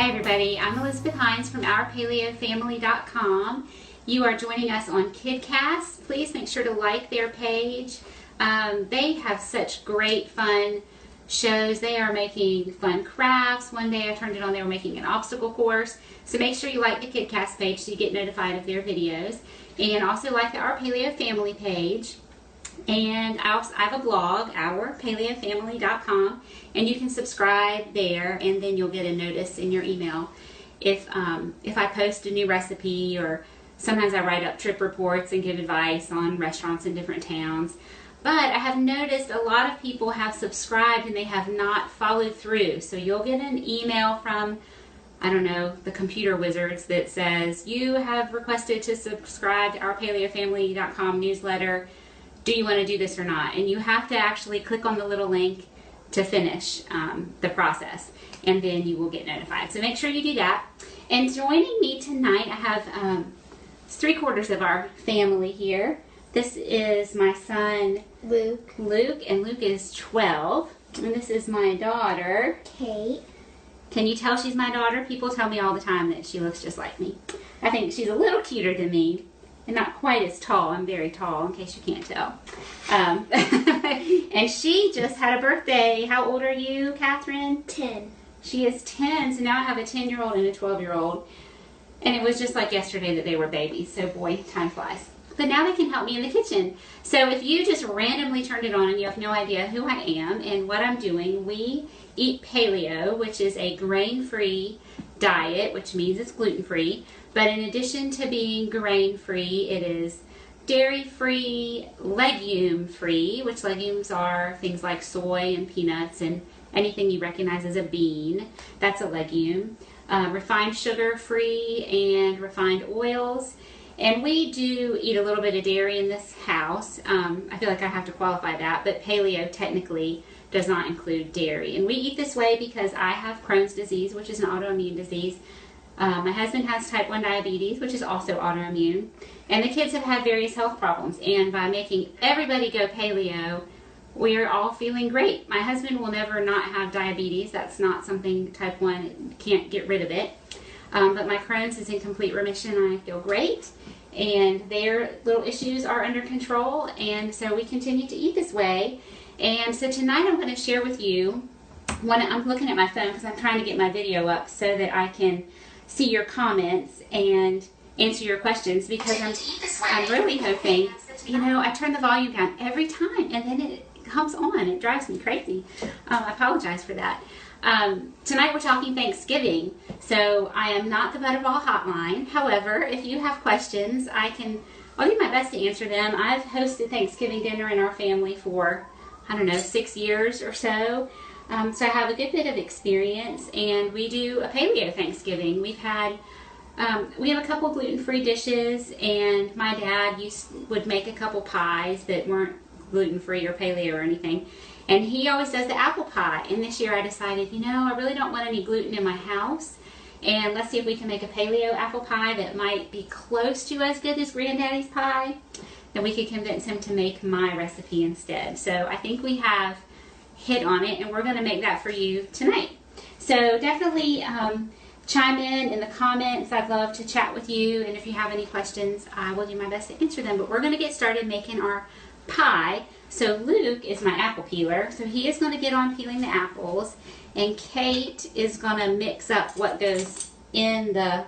Hi everybody, I'm Elizabeth Hines from OurPaleoFamily.com. You are joining us on KidCast. Please make sure to like their page. They have such great fun shows. They are making fun crafts. One day I turned it on, they were making an obstacle course. So make sure you like the KidCast page so you get notified of their videos. And also like the Our Paleo Family page. And I have a blog, OurPaleoFamily.com, and you can subscribe there, and then you'll get a notice in your email if I post a new recipe, or sometimes I write up trip reports and give advice on restaurants in different towns. But I have noticed a lot of people have subscribed and they have not followed through. So you'll get an email from, I don't know, the computer wizards that says, you have requested to subscribe to OurPaleoFamily.com newsletter. Do you want to do this or not? And you have to actually click on the little link to finish the process, and then you will get notified. So make sure you do that. And joining me tonight, I have 3/4 of our family here. This is my son, Luke, and Luke is 12. And this is my daughter, Kate. Can you tell she's my daughter? People tell me all the time that she looks just like me. I think she's a little cuter than me. And not quite as tall. I'm very tall, in case you can't tell. And she just had a birthday. How old are you, Catherine? 10. She is 10, so now I have a 10-year-old and a 12-year-old. And it was just like yesterday that they were babies, so boy, time flies. But now they can help me in the kitchen. So if you just randomly turned it on and you have no idea who I am and what I'm doing, we eat paleo, which is a grain-free diet, which means it's gluten-free. But in addition to being grain-free, it is dairy-free, legume-free, which legumes are things like soy and peanuts and anything you recognize as a bean. That's a legume. Refined sugar-free and refined oils. And we do eat a little bit of dairy in this house. I feel like I have to qualify that, but paleo technically does not include dairy. And we eat this way because I have Crohn's disease, which is an autoimmune disease. My husband has type 1 diabetes, which is also autoimmune. And the kids have had various health problems. And by making everybody go paleo, we're all feeling great. My husband will never not have diabetes. That's not something type 1 can't get rid of it. But my Crohn's is in complete remission and I feel great. And their little issues are under control. And so we continue to eat this way. And so tonight I'm going to share with you, I'm looking at my phone because I'm trying to get my video up so that I can see your comments and answer your questions, because I'm really hoping, I turn the volume down every time and then it comes on. It drives me crazy. I apologize for that. Tonight we're talking Thanksgiving, so I am not the Butterball Hotline. However, if you have questions, I'll do my best to answer them. I've hosted Thanksgiving dinner in our family for, 6 years or so. So I have a good bit of experience, and we do a paleo Thanksgiving. We have a couple gluten-free dishes, and my dad would make a couple pies that weren't gluten-free or paleo or anything. And he always does the apple pie. And this year I decided, I really don't want any gluten in my house. And let's see if we can make a paleo apple pie that might be close to as good as Granddaddy's pie. Then we could convince him to make my recipe instead. So I think we have hit on it, and we're going to make that for you tonight. So definitely chime in the comments. I'd love to chat with you, and if you have any questions, I will do my best to answer them. But we're going to get started making our pie. So Luke is my apple peeler, so he is going to get on peeling the apples, and Kate is going to mix up what goes in the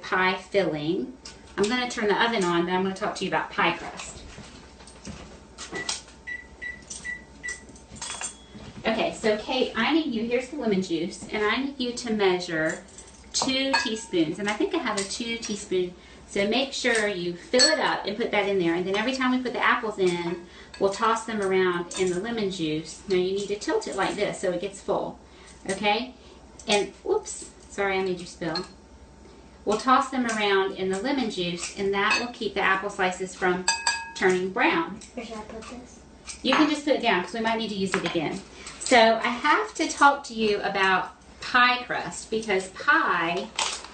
pie filling. I'm going to turn the oven on, but I'm going to talk to you about pie crust. Okay, so Kate, I need you, here's the lemon juice, and I need you to measure 2 teaspoons, and I think I have a 2 teaspoon, so make sure you fill it up and put that in there, and then every time we put the apples in, we'll toss them around in the lemon juice. Now you need to tilt it like this so it gets full, okay? And, whoops, sorry I made you spill. We'll toss them around in the lemon juice, and that will keep the apple slices from turning brown. Where should I put this? You can just put it down because we might need to use it again. So I have to talk to you about pie crust, because pie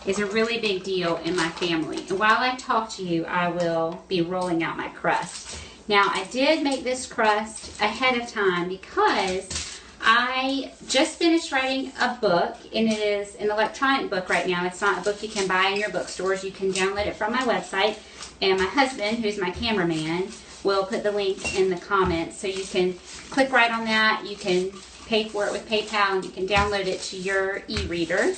is a really big deal in my family. And while I talk to you, I will be rolling out my crust. Now I did make this crust ahead of time because I just finished writing a book, and it is an electronic book right now. It's not a book you can buy in your bookstores. You can download it from my website, and my husband, who's my cameraman, will put the link in the comments, so you can click right on that. You can pay for it with PayPal, and you can download it to your e-reader.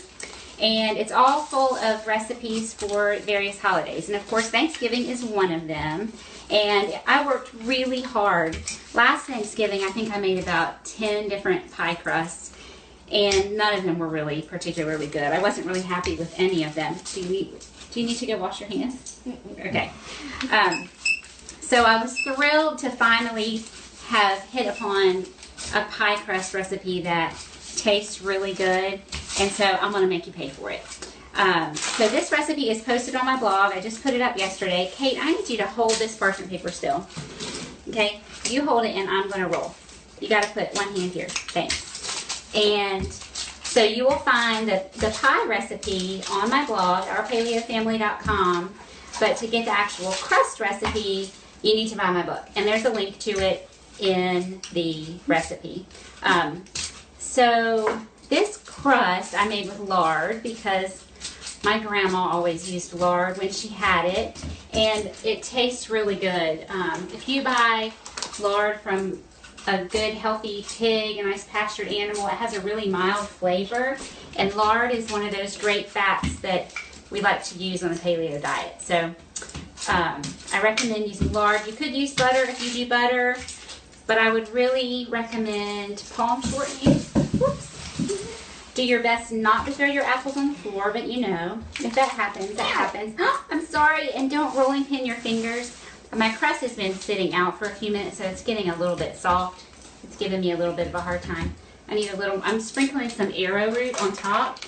And it's all full of recipes for various holidays. And of course, Thanksgiving is one of them. And I worked really hard. Last Thanksgiving, I think I made about 10 different pie crusts, and none of them were really particularly good. I wasn't really happy with any of them. Do you need to go wash your hands? Okay. So I was thrilled to finally have hit upon a pie crust recipe that tastes really good, and so I'm going to make you pay for it. So this recipe is posted on my blog. I just put it up yesterday. Kate, I need you to hold this parchment paper still. Okay? You hold it and I'm going to roll. You got to put one hand here. Thanks. And so you will find the pie recipe on my blog, ourpaleofamily.com. But to get the actual crust recipe, you need to buy my book. And there's a link to it in the recipe. So this crust I made with lard because my grandma always used lard when she had it, and it tastes really good. If you buy lard from a good healthy pig, a nice pastured animal, it has a really mild flavor, and lard is one of those great fats that we like to use on the paleo diet. So I recommend using lard. You could use butter if you do butter, but I would really recommend palm shortening. Whoops. Do your best not to throw your apples on the floor, but you know, if that happens, that happens. I'm sorry, and don't rolling pin your fingers. My crust has been sitting out for a few minutes, so it's getting a little bit soft. It's giving me a little bit of a hard time. I'm sprinkling some arrowroot on top.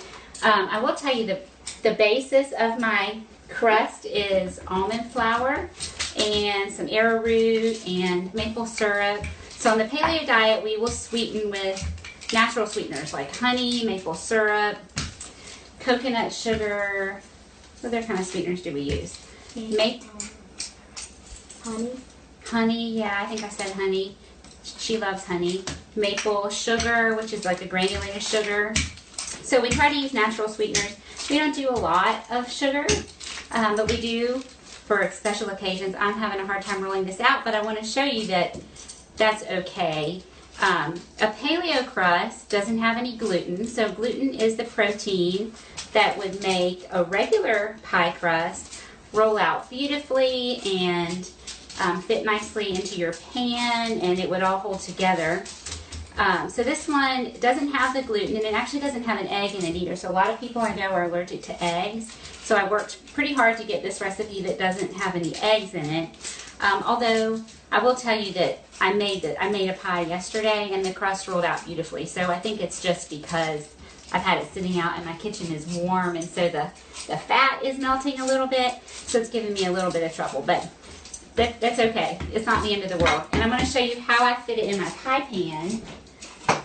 I will tell you the basis of my crust is almond flour and some arrowroot and maple syrup. So on the paleo diet, we will sweeten with natural sweeteners like honey, maple syrup, coconut sugar. What other kind of sweeteners do we use? Honey. Honey, yeah, I think I said honey. She loves honey. Maple sugar, which is like a granulated sugar. So we try to use natural sweeteners. We don't do a lot of sugar, but we do for special occasions. I'm having a hard time rolling this out, but I want to show you that that's okay. A paleo crust doesn't have any gluten, so gluten is the protein that would make a regular pie crust roll out beautifully and fit nicely into your pan, and it would all hold together. So this one doesn't have the gluten, and it actually doesn't have an egg in it either. So a lot of people I know are allergic to eggs, so I worked pretty hard to get this recipe that doesn't have any eggs in it. Although I will tell you that I made a pie yesterday and the crust rolled out beautifully. So I think it's just because I've had it sitting out and my kitchen is warm, and so the fat is melting a little bit, so it's giving me a little bit of trouble. But that's okay. It's not the end of the world. And I'm going to show you how I fit it in my pie pan,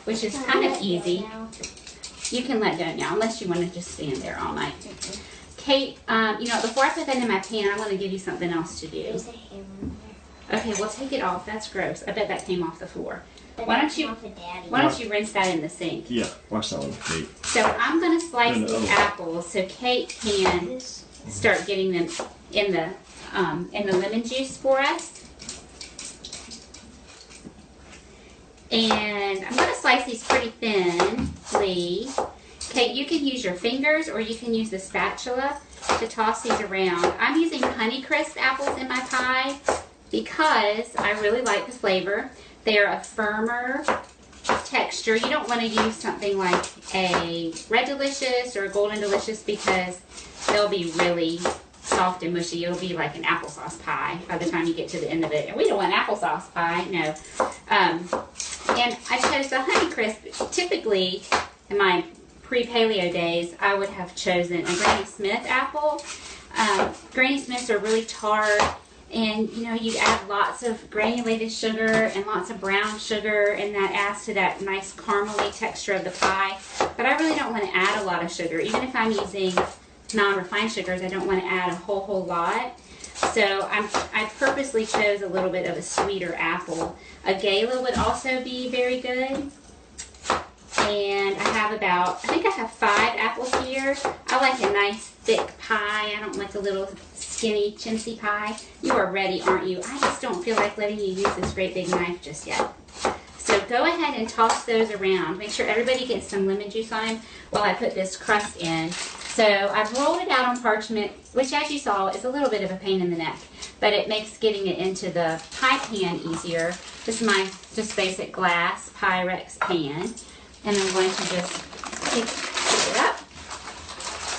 which is kind of easy. You can let go now, unless you want to just stand there all night. Kate, you know, before I put that in my pan, I'm going to give you something else to do. Okay, well, take it off. That's gross. I bet that came off the floor. Why don't you rinse that in the sink? Yeah, watch that one, Kate. So I'm going to slice these apples so Kate can start getting them in the lemon juice for us. And I'm going to slice these pretty thinly. Kate, you can use your fingers or you can use the spatula to toss these around. I'm using Honeycrisp apples in my pie because I really like the flavor. They're a firmer texture. You don't want to use something like a Red Delicious or a Golden Delicious because they'll be really soft and mushy. It'll be like an applesauce pie by the time you get to the end of it. And we don't want applesauce pie, no. And I chose the Honeycrisp. Typically, in my pre-paleo days, I would have chosen a Granny Smith apple. Granny Smiths are really tart, and you know, you add lots of granulated sugar and lots of brown sugar, and that adds to that nice caramely texture of the pie. But I really don't want to add a lot of sugar. Even if I'm using non-refined sugars, I don't want to add a whole lot. So I purposely chose a little bit of a sweeter apple. A Gala would also be very good. And I think I have 5 apples here. I like a nice thick pie. I don't like a little skinny chintzy pie. You are ready, aren't you? I just don't feel like letting you use this great big knife just yet. So go ahead and toss those around. Make sure everybody gets some lemon juice on them while I put this crust in. So I've rolled it out on parchment, which as you saw is a little bit of a pain in the neck, but it makes getting it into the pie pan easier. This is my just basic glass Pyrex pan. And I'm going to just pick it up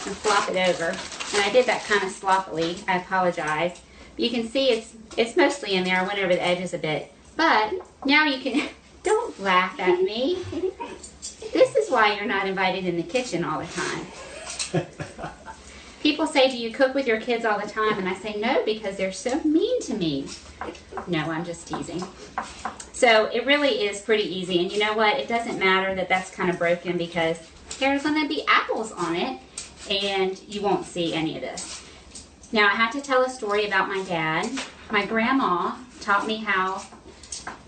and flop it over. And I did that kind of sloppily. I apologize. But you can see it's mostly in there. I went over the edges a bit. But now you can, don't laugh at me. This is why you're not invited in the kitchen all the time. People say, do you cook with your kids all the time? And I say, no, because they're so mean to me. No, I'm just teasing. So it really is pretty easy. And you know what? It doesn't matter that that's kind of broken because there's going to be apples on it and you won't see any of this. Now I have to tell a story about my dad. My grandma taught me how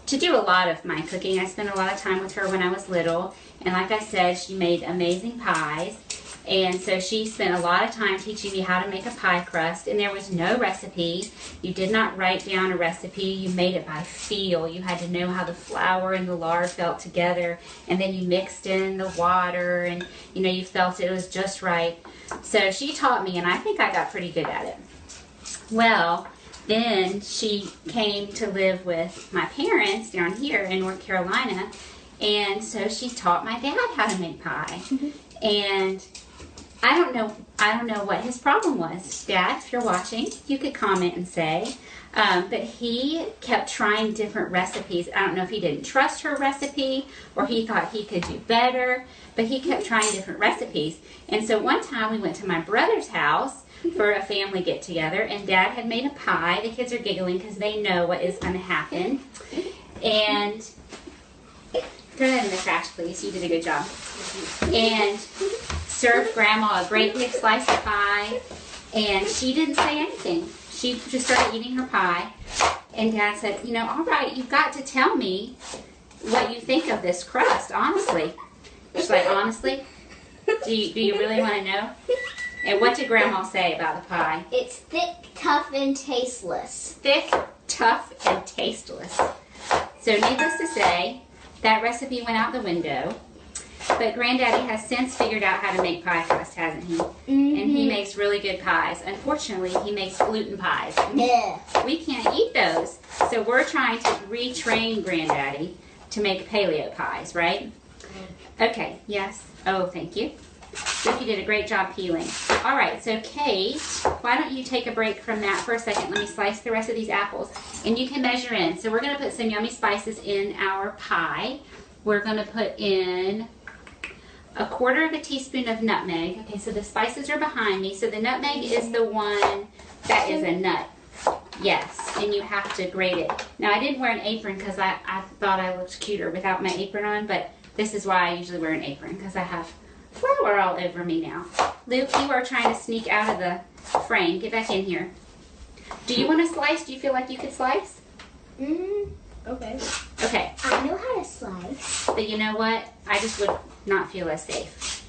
to do a lot of my cooking. I spent a lot of time with her when I was little. And like I said, she made amazing pies. And so she spent a lot of time teaching me how to make a pie crust, and there was no recipe. You did not write down a recipe. You made it by feel. You had to know how the flour and the lard felt together, and then you mixed in the water, and you know, you felt it was just right. So she taught me, and I think I got pretty good at it. Well, then she came to live with my parents down here in North Carolina, and so she taught my dad how to make pie. And I don't know what his problem was. Dad, if you're watching, you could comment and say. But he kept trying different recipes. I don't know if he didn't trust her recipe or he thought he could do better, but he kept trying different recipes. And so one time we went to my brother's house for a family get-together, and Dad had made a pie. The kids are giggling because they know what is going to happen. And throw that in the trash, please. You did a good job. And served Grandma a great big slice of pie, and she didn't say anything. She just started eating her pie, and Dad said, you know, all right, you've got to tell me what you think of this crust, honestly. She's like, honestly? Do you really want to know? And what did Grandma say about the pie? It's thick, tough, and tasteless. Thick, tough, and tasteless. So needless to say, that recipe went out the window. But Granddaddy has since figured out how to make pie crust, hasn't he? Mm-hmm. And he makes really good pies. Unfortunately, he makes gluten pies. Yeah. We can't eat those. So we're trying to retrain Granddaddy to make paleo pies, right? Okay, yes. Oh, thank you. Luke, you did a great job peeling. All right, so Kate, why don't you take a break from that for a second? Let me slice the rest of these apples. And you can measure in. So we're going to put some yummy spices in our pie. We're going to put in 1/4 teaspoon of nutmeg. Okay, so the spices are behind me. So the nutmeg is the one that is a nut. Yes, and you have to grate it. Now, I didn't wear an apron because I thought I looked cuter without my apron on, but this is why I usually wear an apron, because I have flour all over me now. Luke, you are trying to sneak out of the frame. Get back in here. Do you want to slice? Do you feel like you could slice? Okay. Okay. I know how to slice. But you know what? I just would not feel as safe.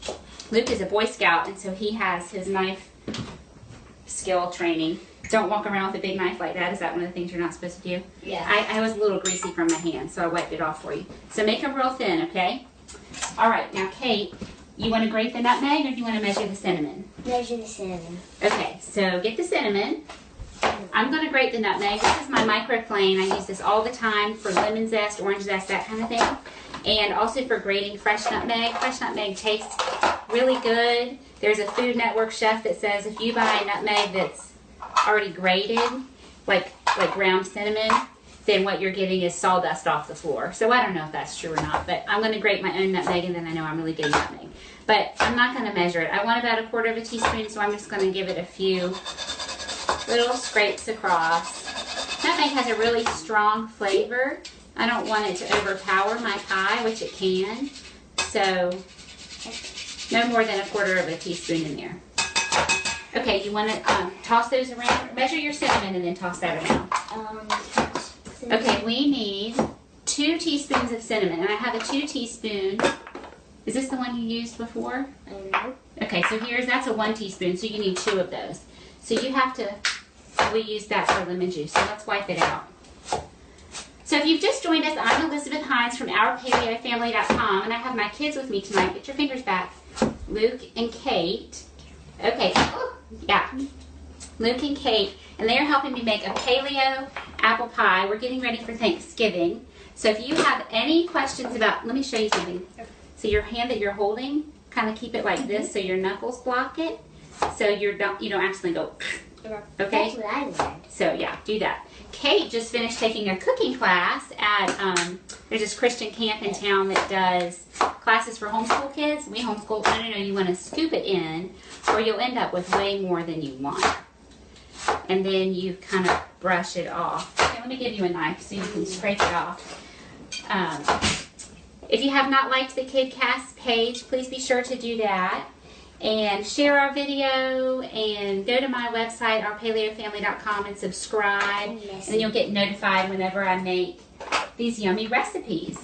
Luke is a Boy Scout, and so he has his knife skill training. Don't walk around with a big knife like that. Is that one of the things you're not supposed to do? Yeah. I was a little greasy from my hand, so I wiped it off for you. So make them real thin, okay? All right. Now, Kate, you want to grate the nutmeg or do you want to measure the cinnamon? Measure the cinnamon. Okay, so get the cinnamon. I'm going to grate the nutmeg. This is my microplane. I use this all the time for lemon zest, orange zest, that kind of thing. And also for grating fresh nutmeg. Fresh nutmeg tastes really good. There's a Food Network chef that says if you buy a nutmeg that's already grated, like ground cinnamon, then what you're getting is sawdust off the floor. So I don't know if that's true or not, but I'm going to grate my own nutmeg, and then I know I'm really good at nutmeg. But I'm not going to measure it. I want about 1/4 teaspoon, so I'm just going to give it a few little scrapes across. Nutmeg has a really strong flavor. I don't want it to overpower my pie, which it can. So no more than 1/4 teaspoon in there. Okay, you want to toss those around. Measure your cinnamon and then toss that around. Okay, we need 2 teaspoons of cinnamon, and I have a 2 teaspoon Is this the one you used before? No. Okay, so that's a 1 teaspoon, so you need 2 of those. So you have to, we use that for lemon juice, so let's wipe it out. So if you've just joined us, I'm Elizabeth Hines from OurPaleoFamily.com, and I have my kids with me tonight. Get your fingers back. Luke and Kate. Okay, yeah. Luke and Kate, and they're helping me make a Paleo Apple Pie. We're getting ready for Thanksgiving. So if you have any questions about, let me show you something. So your hand that you're holding, kind of keep it like this so your knuckles block it. So you don't accidentally go, okay? That's what I learned. So yeah, do that. Kate just finished taking a cooking class at, there's this Christian camp in town that does classes for homeschool kids. We homeschool, no, you want to scoop it in or you'll end up with way more than you want. And then you kind of brush it off. Okay, let me give you a knife so you can scrape it off. If you have not liked the KidCast page, please be sure to do that. And share our video and go to my website, ourpaleofamily.com, and subscribe. And then you'll get notified whenever I make these yummy recipes.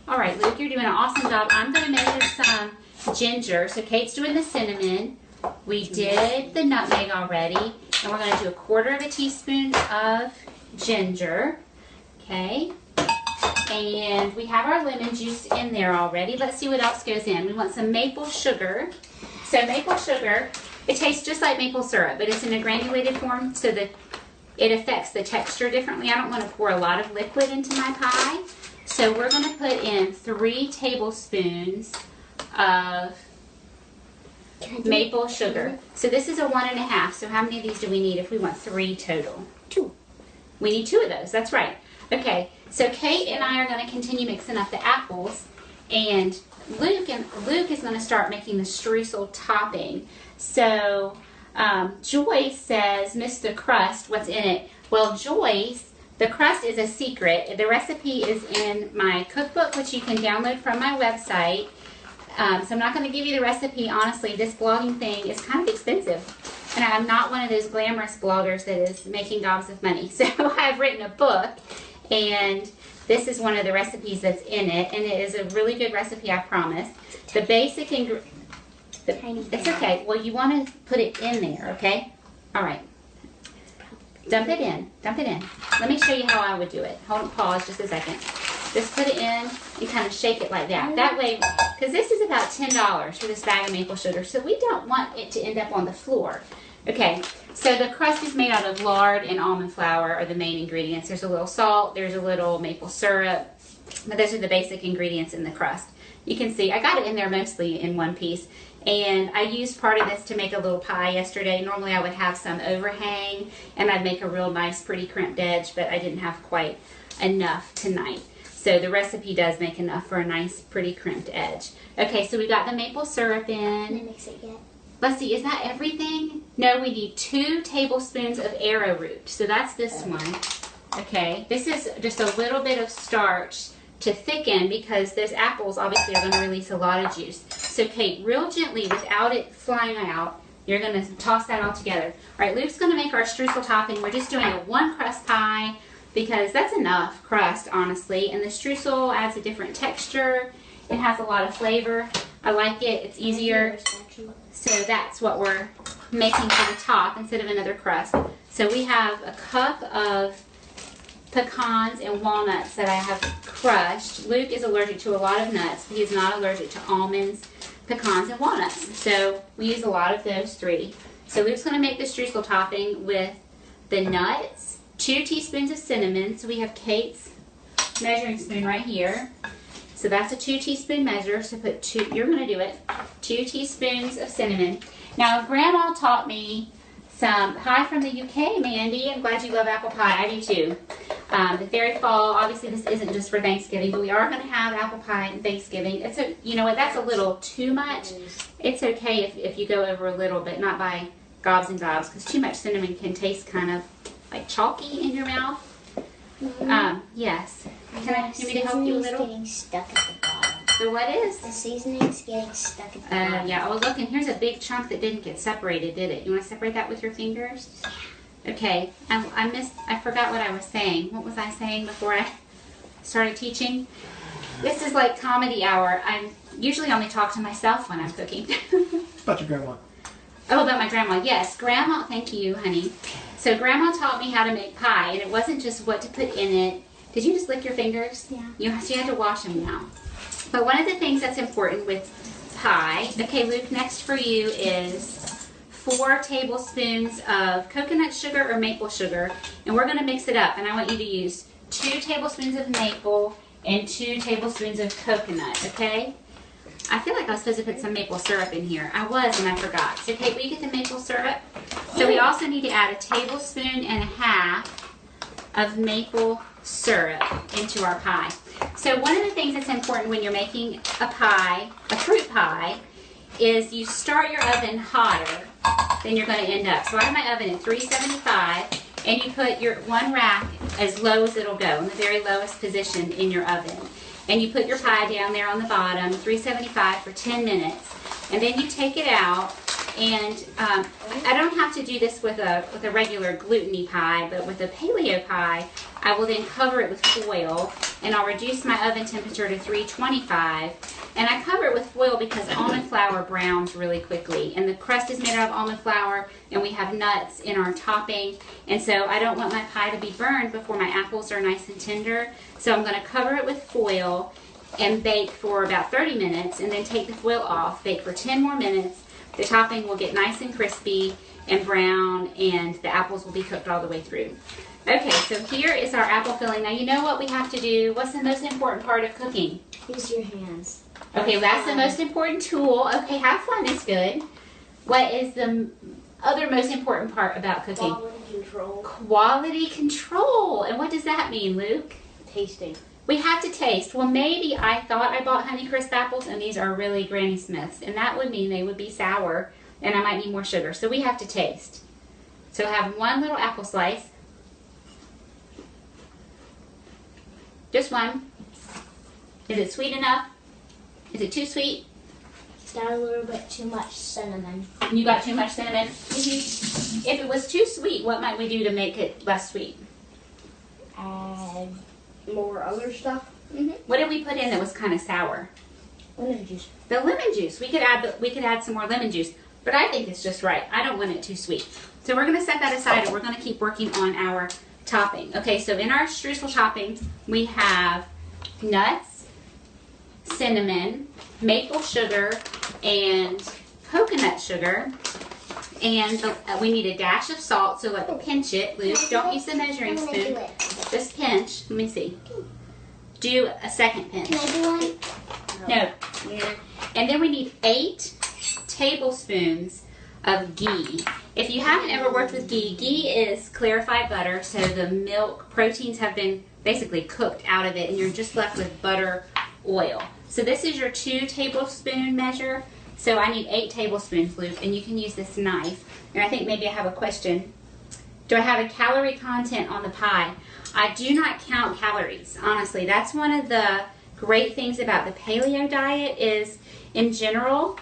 All right, Luke, you're doing an awesome job. I'm going to measure some ginger. So Kate's doing the cinnamon. We did the nutmeg already. And we're going to do 1/4 teaspoon of ginger. Okay. And we have our lemon juice in there already. Let's see what else goes in. We want some maple sugar. So maple sugar, it tastes just like maple syrup, but it's in a granulated form so that it affects the texture differently. I don't want to pour a lot of liquid into my pie. So we're going to put in 3 tablespoons of maple sugar. So this is a 1.5. So how many of these do we need if we want 3 total? 2. We need 2 of those. That's right. Okay. So Kate and I are going to continue mixing up the apples, and Luke is going to start making the streusel topping. So Joyce says, "Miss the crust. What's in it?" Well, Joyce, the crust is a secret. The recipe is in my cookbook, which you can download from my website. So I'm not going to give you the recipe. Honestly, this blogging thing is kind of expensive. And I'm not one of those glamorous bloggers that is making gobs of money. So I've written a book, and this is one of the recipes that's in it. And it is a really good recipe, I promise. The basic ingredients. It's okay. Well, you want to put it in there, okay? All right. Dump it in. Dump it in. Let me show you how I would do it. Hold on, pause just a second. Just put it in and kind of shake it like that. That way, because this is about $10 for this bag of maple sugar, so we don't want it to end up on the floor. Okay, so the crust is made out of lard and almond flour are the main ingredients. There's a little salt, there's a little maple syrup, but those are the basic ingredients in the crust. You can see, I got it in there mostly in one piece, and I used part of this to make a little pie yesterday. Normally I would have some overhang, and I'd make a real nice, pretty crimped edge, but I didn't have quite enough tonight. So the recipe does make enough for a nice, pretty crimped edge. Okay, so we got the maple syrup in. Did I mix it yet? Let's see, is that everything? No, we need 2 tablespoons of arrowroot. So that's this one. Okay, this is just a little bit of starch to thicken because those apples obviously are going to release a lot of juice. So Kate, real gently without it flying out, you're going to toss that all together. All right, Luke's going to make our streusel topping. We're just doing a 1 crust pie because that's enough crust, honestly. And the streusel adds a different texture. It has a lot of flavor. I like it. It's easier. So that's what we're making for the top instead of another crust. So we have a cup of pecans and walnuts that I have crushed. Luke is allergic to a lot of nuts. He is not allergic to almonds, pecans, and walnuts. So we use a lot of those 3. So Luke's going to make the streusel topping with the nuts, 2 teaspoons of cinnamon. So we have Kate's measuring spoon right here. So that's a 2 teaspoon measure. So put 2, you're going to do it, 2 teaspoons of cinnamon. Now, Grandma taught me some pie from the UK, Mandy. I'm glad you love apple pie. I do too. The fairy fall, obviously this isn't just for Thanksgiving, but we are going to have apple pie on Thanksgiving. It's a, you know what, that's a little too much. It's okay if you go over a little, but not by gobs and gobs, because too much cinnamon can taste kind of like chalky in your mouth. Yes. Can I need me to help you a little? Getting stuck at the bottom. The what is? The seasoning's getting stuck at the bottom. Yeah. Oh, look, and here's a big chunk that didn't get separated, did it? You want to separate that with your fingers? Okay. I forgot what I was saying. What was I saying before I started teaching? This is like comedy hour. I usually only talk to myself when I'm cooking. About your grandma. Oh, about my grandma. Yes, grandma. Thank you, honey. So grandma taught me how to make pie, and it wasn't just what to put in it. Did you just lick your fingers? Yeah. So you had to wash them now. But one of the things that's important with pie, okay, Luke, next for you is 4 tablespoons of coconut sugar or maple sugar, and we're going to mix it up, and I want you to use 2 tablespoons of maple and 2 tablespoons of coconut, okay? I feel like I was supposed to put some maple syrup in here. I was, and I forgot. So, Kate, will you get the maple syrup? So we also need to add a tablespoon and a half of maple syrup into our pie. So one of the things that's important when you're making a pie, a fruit pie, is you start your oven hotter than you're going to end up. So I have my oven at 375, and you put your 1 rack as low as it'll go, in the very lowest position in your oven. And you put your pie down there on the bottom, 375 for 10 minutes. And then you take it out, and I don't have to do this with a regular gluten-y pie, but with a paleo pie, I will then cover it with foil, and I'll reduce my oven temperature to 325. And I cover it with foil because almond flour browns really quickly, and the crust is made out of almond flour, and we have nuts in our topping, and so I don't want my pie to be burned before my apples are nice and tender. So I'm going to cover it with foil and bake for about 30 minutes, and then take the foil off, bake for 10 more minutes. The topping will get nice and crispy and brown, and the apples will be cooked all the way through. Okay, so here is our apple filling. Now you know what we have to do. What's the most important part of cooking? Use your hands. Okay, well, that's the most important tool. Okay, have fun is good. What is the other most important part about cooking? Quality control. Quality control. And what does that mean, Luke? Tasting. We have to taste. Well, maybe I thought I bought Honeycrisp apples, and these are really Granny Smiths, and that would mean they would be sour, and I might need more sugar. So we have to taste. So have 1 little apple slice. Just 1. Is it sweet enough? Is it too sweet? It's got a little bit too much cinnamon. You got too much cinnamon? If it was too sweet, what might we do to make it less sweet? Add more other stuff. What did we put in that was kind of sour? Lemon juice. The lemon juice. We could add some more lemon juice, but I think it's just right. I don't want it too sweet. So we're going to set that aside, and we're going to keep working on our topping. Okay, so in our streusel topping, we have nuts, cinnamon, maple sugar, and coconut sugar. And we need a dash of salt, so like pinch it. Luke, don't use the measuring spoon. Just pinch. Let me see. Do a second pinch. Can I do one? No. And then we need 8 tablespoons of ghee. If you haven't ever worked with ghee, ghee is clarified butter, so the milk proteins have been basically cooked out of it, and you're just left with butter oil. So this is your 2 tablespoon measure. So I need 8 tablespoons, Luke, and you can use this knife. And I think maybe I have a question. Do I have a calorie content on the pie? I do not count calories, honestly. That's one of the great things about the paleo diet is, in general,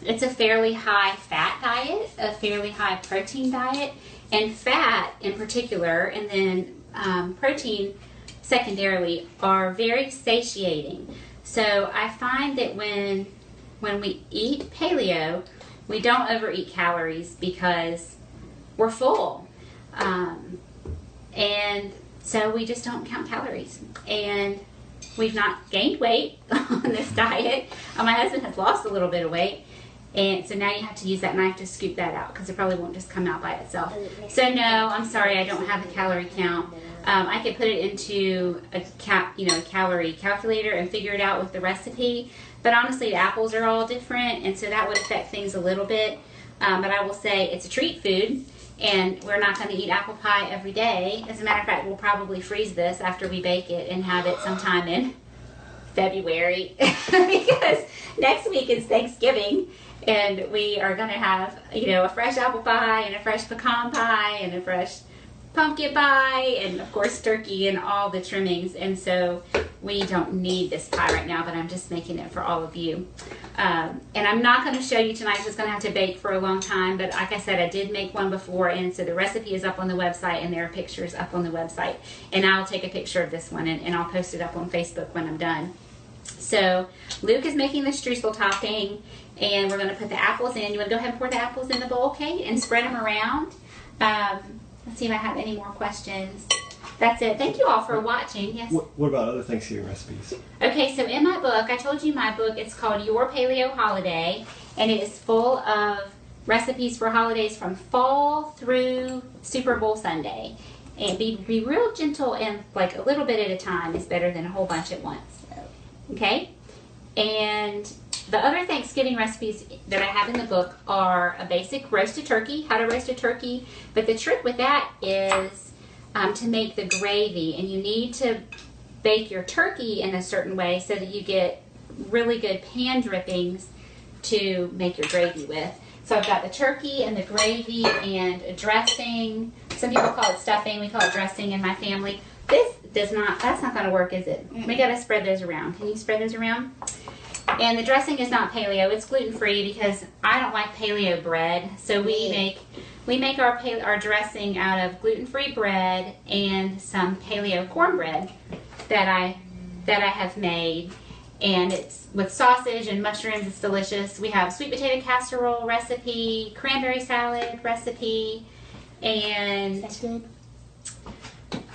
it's a fairly high fat diet, a fairly high protein diet, and fat in particular, and then protein secondarily, are very satiating. So I find that when we eat paleo, we don't overeat calories because we're full. And so we just don't count calories. And we've not gained weight on this diet. My husband has lost a little bit of weight. And so now you have to use that knife to scoop that out because it probably won't just come out by itself. So no, I'm sorry, I don't have a calorie count. I could put it into a calorie calculator and figure it out with the recipe. But honestly, the apples are all different, and so that would affect things a little bit. But I will say it's a treat food, and we're not going to eat apple pie every day. As a matter of fact, we'll probably freeze this after we bake it and have it sometime in February because next week is Thanksgiving, and we are going to have, a fresh apple pie and a fresh pecan pie and a fresh pumpkin pie and of course turkey and all the trimmings, and so we don't need this pie right now, but I'm just making it for all of you. And I'm not going to show you tonight, it's going to have to bake for a long time, but like I said, I did make one before, and so the recipe is up on the website, and there are pictures up on the website, and I'll take a picture of this one and I'll post it up on Facebook when I'm done. So Luke is making the streusel topping, and we're going to put the apples in. You want to go ahead and pour the apples in the bowl, Kate, and spread them around. Let's see if I have any more questions. That's it. Thank you all for watching. Yes. What about other Thanksgiving recipes? Okay, so in my book, I told you my book, it's called Your Paleo Holiday, and it is full of recipes for holidays from fall through Super Bowl Sunday. And be real gentle, and like a little bit at a time is better than a whole bunch at once. Okay? And the other Thanksgiving recipes that I have in the book are a basic roasted turkey, how to roast a turkey. But the trick with that is to make the gravy, and you need to bake your turkey in a certain way so that you get really good pan drippings to make your gravy with. So I've got the turkey and the gravy and a dressing. Some people call it stuffing. We call it dressing in my family. This does not, that's not going to work, is it? We got to spread those around. Can you spread those around? And the dressing is not paleo. It's gluten-free because I don't like paleo bread. So we make our dressing out of gluten-free bread and some paleo cornbread that I have made. And it's with sausage and mushrooms. It's delicious. We have sweet potato casserole recipe, cranberry salad recipe, and That's good.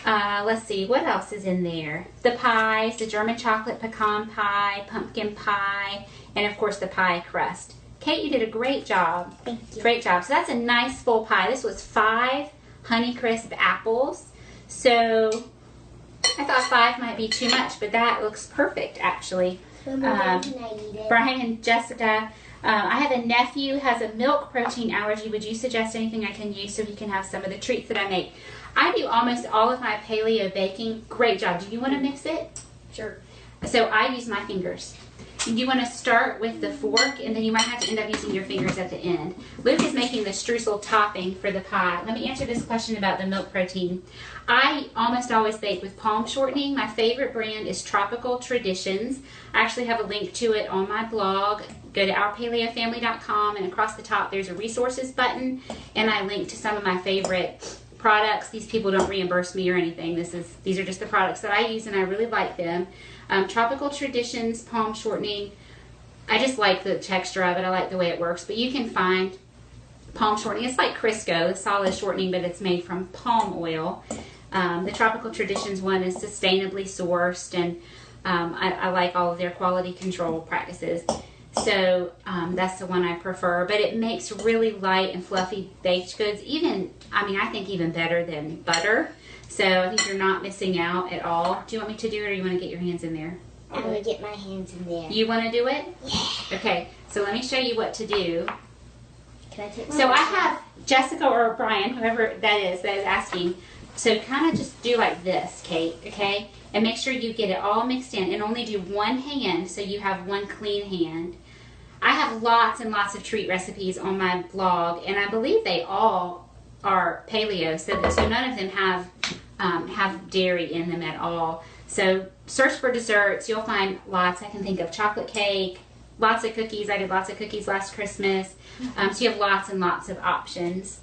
let's see, what else is in there? The pies, the German chocolate pecan pie, pumpkin pie, and of course the pie crust. Kate, you did a great job. Thank you. Great job. So that's a nice full pie. This was 5 Honeycrisp apples. So I thought 5 might be too much, but that looks perfect actually. Can I eat it? Brian and Jessica, I have a nephew who has a milk protein allergy. Would you suggest anything I can use so he can have some of the treats that I make? I do almost all of my paleo baking. Great job. Do you want to mix it? Sure. So I use my fingers. You want to start with the fork, and then you might have to end up using your fingers at the end. Luke is making the streusel topping for the pie. Let me answer this question about the milk protein. I almost always bake with palm shortening. My favorite brand is Tropical Traditions. I actually have a link to it on my blog. Go to ourpaleofamily.com, and across the top there's a resources button, and I link to some of my favorite products. These people don't reimburse me or anything. These are just the products that I use, and I really like them. Tropical Traditions palm shortening. I just like the texture of it. I like the way it works. But you can find palm shortening. It's like Crisco, the solid shortening, but it's made from palm oil. The Tropical Traditions one is sustainably sourced, and I like all of their quality control practices. So that's the one I prefer. But it makes really light and fluffy baked goods. I think even better than butter. So I think you're not missing out at all. Do you want me to do it, or you want to get your hands in there? I'm going to get my hands in there. You want to do it? Yeah. Okay, so let me show you what to do. Can I take my So I have Jessica or Brian, whoever that is asking. So kind of just do like this, Kate, okay? And make sure you get it all mixed in, and only do one hand so you have one clean hand. I have lots and lots of treat recipes on my blog, and I believe they all are paleo, so none of them have dairy in them at all. So search for desserts. You'll find lots. I can think of chocolate cake, lots of cookies. I did lots of cookies last Christmas. So you have lots and lots of options.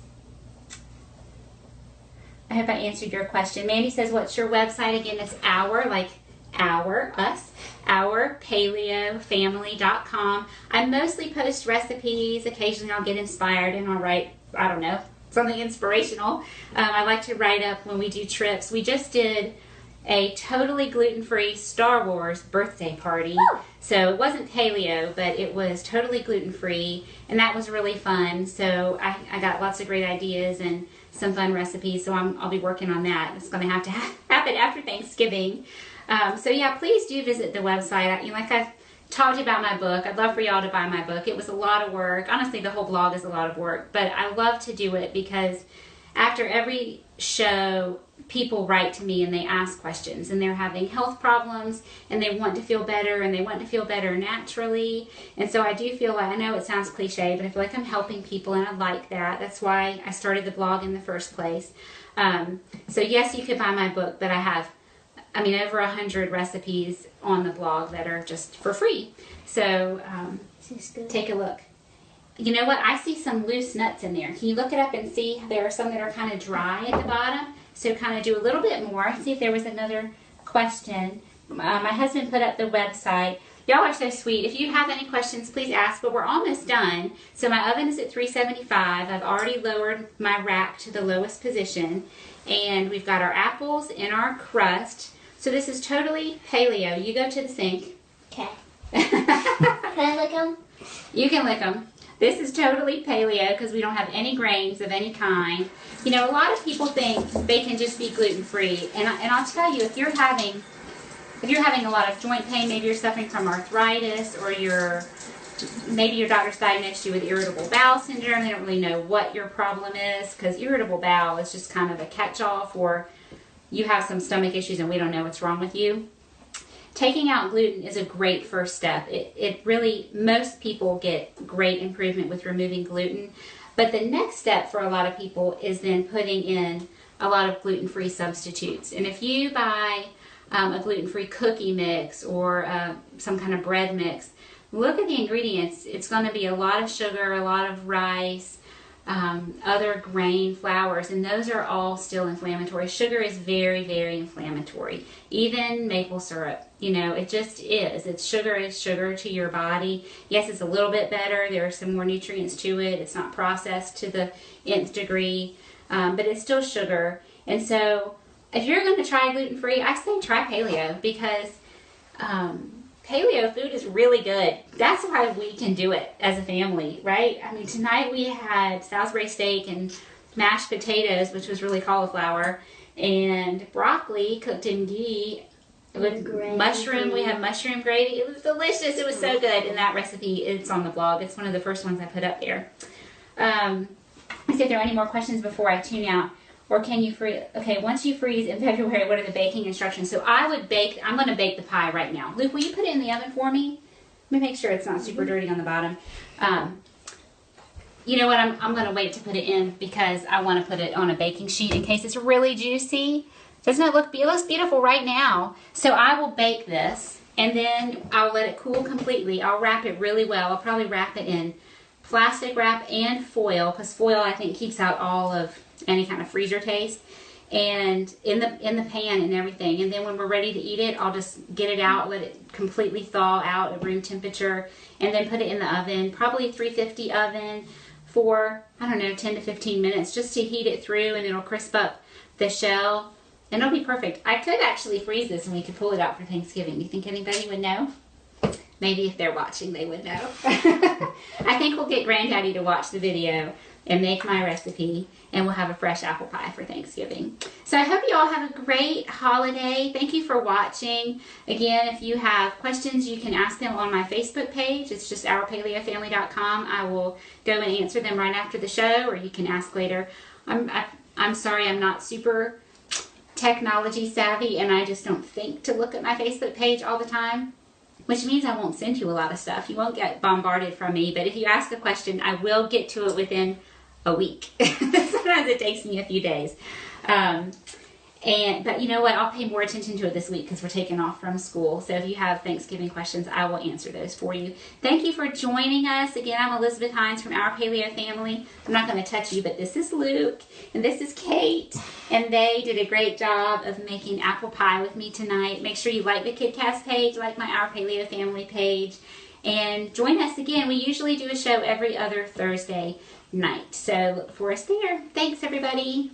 I hope I answered your question. Mandy says, what's your website again? It's ourpaleofamily.com. I mostly post recipes. Occasionally I'll get inspired and I'll write, I don't know, something inspirational. I like to write up when we do trips. We just did a totally gluten-free Star Wars birthday party. So it wasn't paleo, but it was totally gluten-free, and that was really fun. So I got lots of great ideas and some fun recipes, so I'll be working on that. It's going to have to happen after Thanksgiving. So yeah, please do visit the website. Like I've talked about my book, I'd love for y'all to buy my book. It was a lot of work. Honestly, the whole blog is a lot of work, but I love to do it because after every show, people write to me and they ask questions, and they're having health problems, and they want to feel better, and they want to feel better naturally. And so I do feel like, I know it sounds cliche, but I feel like I'm helping people, and I like that. That's why I started the blog in the first place. So yes, you could buy my book, but I have, over 100 recipes on the blog that are just for free. So take a look. You know what? I see some loose nuts in there. Can you look it up and see? There are some that are kind of dry at the bottom. So kind of do a little bit more. See if there was another question. My husband put up the website. Y'all are so sweet. If you have any questions, please ask, but we're almost done. So my oven is at 375. I've already lowered my rack to the lowest position. And we've got our apples in our crust. So this is totally paleo. You go to the sink. Okay. Can I lick them? You can lick them. This is totally paleo because we don't have any grains of any kind. You know, a lot of people think they can just be gluten-free. And I'll tell you, if you're having a lot of joint pain, maybe you're suffering from arthritis, or maybe your doctor's diagnosed you with irritable bowel syndrome. They don't really know what your problem is, because irritable bowel is just kind of a catch-all for you have some stomach issues and we don't know what's wrong with you. Taking out gluten is a great first step. It really, most people get great improvement with removing gluten. But the next step for a lot of people is then putting in a lot of gluten-free substitutes. And if you buy a gluten-free cookie mix or some kind of bread mix, look at the ingredients. It's going to be a lot of sugar, a lot of rice, other grain flours, and those are all still inflammatory. Sugar is very, very inflammatory. Even maple syrup, you know, it just is. It's sugar to your body. Yes, it's a little bit better. There are some more nutrients to it. It's not processed to the nth degree, but it's still sugar. And so if you're going to try gluten-free, I say try paleo, because paleo food is really good. That's why we can do it as a family, right? I mean, tonight we had Salisbury steak and mashed potatoes, which was really cauliflower, and broccoli cooked in ghee with mushroom. We have mushroom gravy. It was delicious. It was so good. And that recipe, it's on the blog. It's one of the first ones I put up there. Let's see if there are any more questions before I tune out. Or can you freeze? Okay, once you freeze in February, what are the baking instructions? So I'm going to bake the pie right now. Luke, will you put it in the oven for me? Let me make sure it's not super dirty on the bottom. You know what? I'm going to wait to put it in because I want to put it on a baking sheet in case it's really juicy. Doesn't it look, it looks beautiful right now. So I will bake this, and then I'll let it cool completely. I'll wrap it really well. I'll probably wrap it in plastic wrap and foil, because foil, I think, keeps out all of any kind of freezer taste, and in the pan and everything. And then when we're ready to eat it, I'll just get it out, let it completely thaw out at room temperature, and then put it in the oven, probably 350 oven for, I don't know, 10 to 15 minutes, just to heat it through, and it'll crisp up the shell, and it'll be perfect. I could actually freeze this and we could pull it out for Thanksgiving. Do you think anybody would know? Maybe if they're watching, they would know. I think we'll get Granddaddy to watch the video and make my recipe, and we'll have a fresh apple pie for Thanksgiving. So I hope you all have a great holiday. Thank you for watching. Again, if you have questions, you can ask them on my Facebook page. It's just ourpaleofamily.com. I will go and answer them right after the show, or you can ask later. I'm sorry, I'm not super technology savvy, and I just don't think to look at my Facebook page all the time, which means I won't send you a lot of stuff. You won't get bombarded from me, but if you ask a question, I will get to it within a week. Sometimes it takes me a few days. But you know what? I'll pay more attention to it this week because we're taking off from school. So if you have Thanksgiving questions, I will answer those for you. Thank you for joining us. Again, I'm Elizabeth Hines from Our Paleo Family. I'm not going to touch you, but this is Luke and this is Kate. And they did a great job of making apple pie with me tonight. Make sure you like the KidCast page, like my Our Paleo Family page. And join us again. We usually do a show every other Thursday night. So look for us there. Thanks, everybody.